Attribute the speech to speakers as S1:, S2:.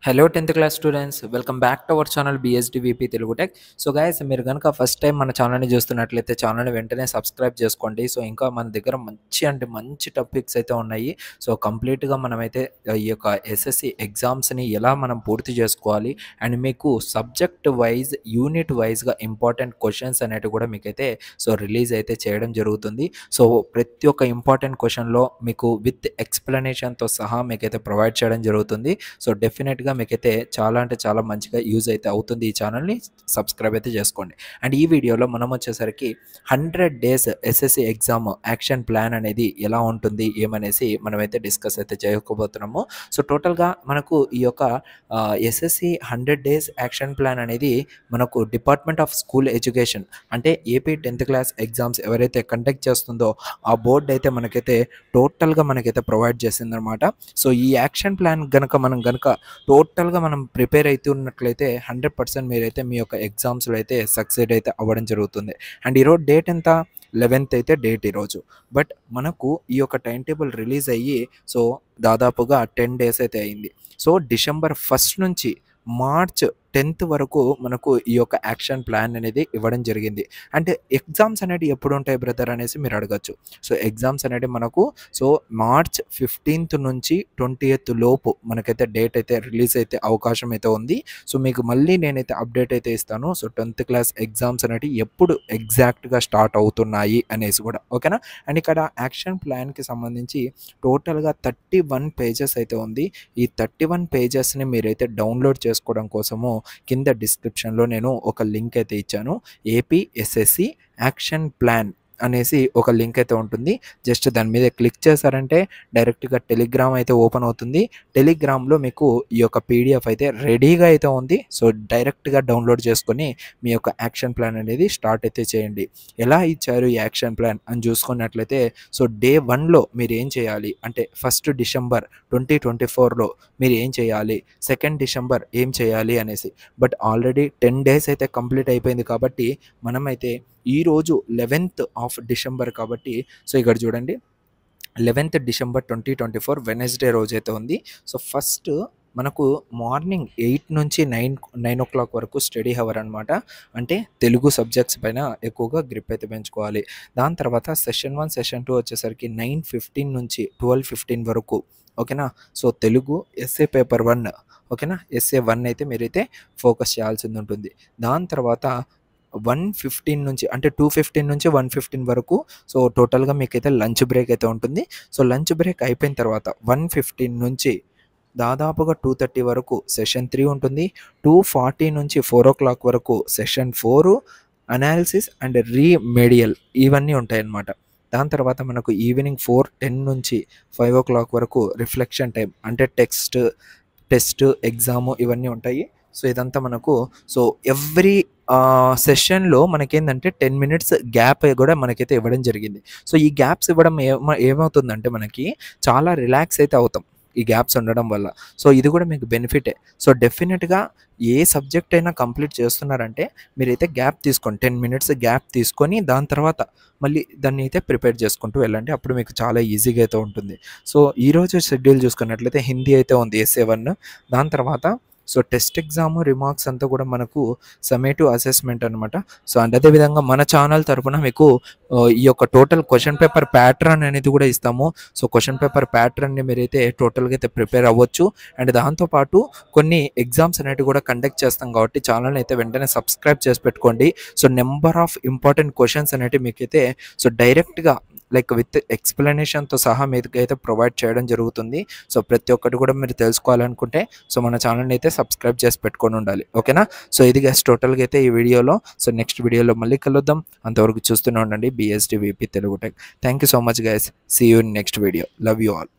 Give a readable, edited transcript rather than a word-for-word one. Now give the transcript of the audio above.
S1: Hello 10th class students, welcome back to our channel BSDVP Telugu tech. So guys, మీరు కనుక first time మన ఛానల్ని చూస్తున్నట్లయితే ఛానల్ని వెంటనే సబ్స్క్రైబ్ చేసుకోండి. సో ఇంకా మన దగ్గర మంచి టాపిక్స్ అయితే ఉన్నాయి. సో కంప్లీట్గా మనమైతే ఈ యొక్క SSC ఎగ్జామ్స్ని ఎలా మనం పూర్తి చేసుకోవాలి అండ్ మీకు సబ్జెక్ట్ వైజ్ యూనిట్ వైజ్గా ఇంపార్టెంట్ క్వశ్చన్స్ అనేవి కూడా మీకైతే రిలీజ్ అయితే చేయడం జరుగుతుంది. సో ప్రతి ఒక్క ఇంపార్టెంట్ క్వశ్చన్లో మీకు విత్ ఎక్స్ప్లెనేషన్తో సహా మీకైతే ప్రొవైడ్ చేయడం జరుగుతుంది. సో డెఫినెట్గా మీకైతే చాలా అంటే చాలా మంచిగా యూజ్ అయితే అవుతుంది. ఈ ఛానల్ని సబ్స్క్రైబ్ అయితే చేసుకోండి. అండ్ ఈ వీడియోలో మనం వచ్చేసరికి 100 days SSC exam action plan అనేది ఎలా ఉంటుంది ఏమనేసి మనమైతే డిస్కస్ అయితే చేసుకోబోతున్నాము. సో టోటల్గా మనకు ఈ యొక్క SSC 100 days యాక్షన్ ప్లాన్ అనేది మనకు డిపార్ట్మెంట్ ఆఫ్ స్కూల్ ఎడ్యుకేషన్ అంటే ఏపీ 10th క్లాస్ ఎగ్జామ్స్ ఎవరైతే కండక్ట్ చేస్తుందో ఆ బోర్డు అయితే మనకైతే టోటల్గా మనకైతే ప్రొవైడ్ చేసిందనమాట. సో ఈ యాక్షన్ ప్లాన్ గనక టోటల్గా మనం ప్రిపేర్ అయితే ఉన్నట్లయితే 100% మీరైతే మీ యొక్క ఎగ్జామ్స్లో అయితే సక్సెడ్ అయితే అవ్వడం జరుగుతుంది. అండ్ ఈరోజు డేట్ ఎంత, 11th అయితే డేట్ ఈరోజు. బట్ మనకు ఈ యొక్క టైం టేబుల్ రిలీజ్ అయ్యి దాదాపుగా 10 days అయితే అయింది. సో December 1st నుంచి March 10th వరకు మనకు ఈ యొక్క యాక్షన్ ప్లాన్ అనేది ఇవ్వడం జరిగింది. అంటే ఎగ్జామ్స్ అనేవి ఎప్పుడు ఉంటాయి బ్రదర్ అనేసి మీరు అడగచ్చు. సో ఎగ్జామ్స్ అనేవి మనకు March 15th నుంచి 20th లోపు మనకైతే డేట్ అయితే రిలీజ్ అయితే అవకాశం అయితే ఉంది. సో మీకు మళ్ళీ నేనైతే అప్డేట్ అయితే ఇస్తాను. సో 10th క్లాస్ ఎగ్జామ్స్ అనేవి ఎప్పుడు ఎగ్జాక్ట్గా స్టార్ట్ అవుతున్నాయి అనేసి కూడా, ఓకేనా. అండ్ ఇక్కడ యాక్షన్ ప్లాన్కి సంబంధించి టోటల్గా 31 pages అయితే ఉంది. ఈ 31 pagesని మీరైతే డౌన్లోడ్ చేసుకోవడం కోసము కింద డిస్క్రిప్షన్లో నేను ఒక లింక్ అయితే ఇచ్చాను. ఏపీ SSC యాక్షన్ ప్లాన్ అనేసి ఒక లింక్ అయితే ఉంటుంది. జస్ట్ దాని మీద క్లిక్ చేశారంటే డైరెక్ట్గా టెలిగ్రామ్ అయితే ఓపెన్ అవుతుంది. టెలిగ్రామ్లో మీకు ఈ యొక్క PDF అయితే రెడీగా అయితే ఉంది. సో డైరెక్ట్గా డౌన్లోడ్ చేసుకొని మీ యొక్క యాక్షన్ ప్లాన్ అనేది స్టార్ట్ అయితే చేయండి. ఎలా ఇచ్చారు ఈ యాక్షన్ ప్లాన్ అని చూసుకున్నట్లయితే Day 1లో మీరు ఏం చేయాలి అంటే 1st December 2024లో మీరు ఏం చేయాలి, 2nd December ఏం చేయాలి అనేసి. బట్ ఆల్రెడీ 10 days అయితే కంప్లీట్ అయిపోయింది కాబట్టి మనమైతే ఈరోజు 11th December కాబట్టి ఇక్కడ చూడండి 11th December 2024 వెనస్డే రోజైతే ఉంది. సో ఫస్ట్ మనకు మార్నింగ్ 8 నుంచి 9 o'clock వరకు స్టడీ హవర్ అనమాట. అంటే తెలుగు సబ్జెక్ట్స్ పైన ఎక్కువగా గ్రిప్ అయితే పెంచుకోవాలి. దాని తర్వాత సెషన్ 1 సెషన్ 2 వచ్చేసరికి 9:15 నుంచి 12:15 వరకు, ఓకేనా. సో తెలుగు ఎస్ఏ పేపర్ 1, ఓకేనా. ఎస్ఏ 1 అయితే మీరైతే ఫోకస్ చేయాల్సింది ఉంటుంది. దాని తర్వాత 1:15 నుంచి అంటే 2:15 నుంచి 1:15 వరకు సో టోటల్గా మీకైతే లంచ్ బ్రేక్ అయితే ఉంటుంది. సో లంచ్ బ్రేక్ అయిపోయిన తర్వాత 1:15 నుంచి దాదాపుగా 2:30 వరకు సెషన్ 3 ఉంటుంది. 2:40 నుంచి 4 o'clock వరకు సెషన్ 4 అనాలిసిస్ అండ్ రీమెడియల్ ఇవన్నీ ఉంటాయన్నమాట. దాని తర్వాత మనకు ఈవినింగ్ 4:10 నుంచి 5 o'clock వరకు రిఫ్లెక్షన్ టైం అంటే టెస్ట్ ఎగ్జాము ఇవన్నీ ఉంటాయి. సో ఇదంతా మనకు ఎవ్రీ సెషన్లో మనకేంటంటే 10 minutes గ్యాప్ కూడా మనకైతే ఇవ్వడం జరిగింది. సో ఈ గ్యాప్స్ ఇవ్వడం ఏమవుతుందంటే మనకి చాలా రిలాక్స్ అయితే అవుతాం ఈ గ్యాప్స్ ఉండడం వల్ల. సో ఇది కూడా మీకు బెనిఫిటే. సో డెఫినెట్గా ఏ సబ్జెక్ట్ అయినా కంప్లీట్ చేస్తున్నారంటే మీరైతే గ్యాప్ తీసుకోండి, 10 minutes గ్యాప్ తీసుకొని దాని తర్వాత మళ్ళీ దాన్ని అయితే ప్రిపేర్ చేసుకుంటూ వెళ్ళండి. అప్పుడు మీకు చాలా ఈజీగా అయితే ఉంటుంది. సో ఈరోజు షెడ్యూల్ చూసుకున్నట్లయితే హిందీ అయితే ఉంది ఎస్ఏ 1. దాని తర్వాత టెస్ట్ ఎగ్జామ్ రిమార్క్స్ అంతా కూడా మనకు సమ్మేటివ్ అసెస్మెంట్ అనమాట. సో అండ్ అదేవిధంగా మన ఛానల్ తరఫున మీకు ఈ యొక్క టోటల్ క్వశ్చన్ పేపర్ ప్యాటర్న్ అనేది కూడా ఇస్తాము. సో క్వశ్చన్ పేపర్ ప్యాటర్న్ని మీరైతే టోటల్గా అయితే ప్రిపేర్ అవ్వచ్చు. అండ్ దాంతోపాటు కొన్ని ఎగ్జామ్స్ అనేవి కూడా కండక్ట్ చేస్తాం కాబట్టి ఛానల్ని అయితే వెంటనే సబ్స్క్రైబ్ చేసి పెట్టుకోండి. So number of important questions అనేవి మీకైతే డైరెక్ట్గా లైక్ విత్ ఎక్స్ప్లెనేషన్తో సహా మీకు అయితే ప్రొవైడ్ చేయడం జరుగుతుంది. సో ప్రతి ఒక్కటి కూడా మీరు తెలుసుకోవాలనుకుంటే మన ఛానల్ని అయితే సబ్స్క్రైబ్ చేసి పెట్టుకొని ఉండాలి, ఓకేనా. సో ఇది గైస్ టోటల్గా అయితే ఈ వీడియోలో. సో నెక్స్ట్ వీడియోలో మళ్ళీ కలుద్దాం. అంతవరకు చూస్తూనే ఉండండి BSDVP Telugu tech. Thank you so much guys. See you in next video. Love you all.